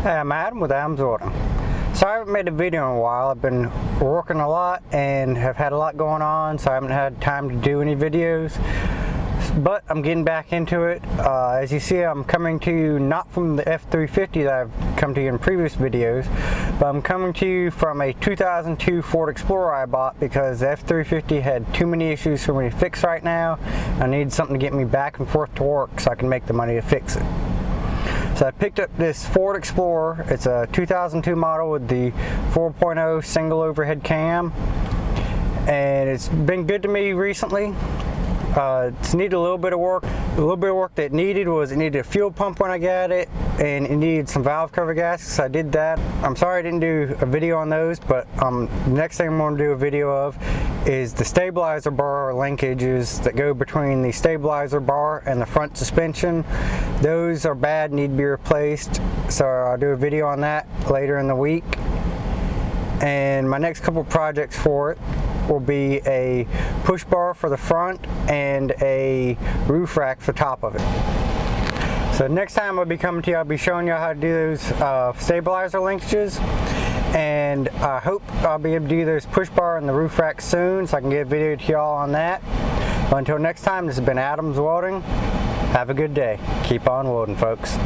Hey, I'm Adam with Adam's Welding. So I haven't made a video in a while. I've been working a lot and have had a lot going on, so I haven't had time to do any videos. But I'm getting back into it. As you see, I'm coming to you not from the F350 that I've come to you in previous videos, but I'm coming to you from a 2002 Ford Explorer I bought because the F350 had too many issues for me to fix right now. I needed something to get me back and forth to work so I can make the money to fix it. So I picked up this Ford Explorer. It's a 2002 model with the 4.0 single overhead cam, and it's been good to me recently. It's needed a little bit of work. A little bit of work that it needed was it needed a fuel pump when I got it, and it needed some valve cover gaskets. So I did that. I'm sorry I didn't do a video on those, but the next thing I'm going to do a video of is the stabilizer bar linkages that go between the stabilizer bar and the front suspension. Those are bad, need to be replaced. So I'll do a video on that later in the week. And my next couple projects for it will be a push bar for the front and a roof rack for the top of it. So next time I'll be coming to you, I'll be showing you how to do those stabilizer linkages, and I hope I'll be able to do those push bar and the roof rack soon so I can get a video to y'all on that. But until next time, this has been Adam's Welding. Have a good day. Keep on welding, folks.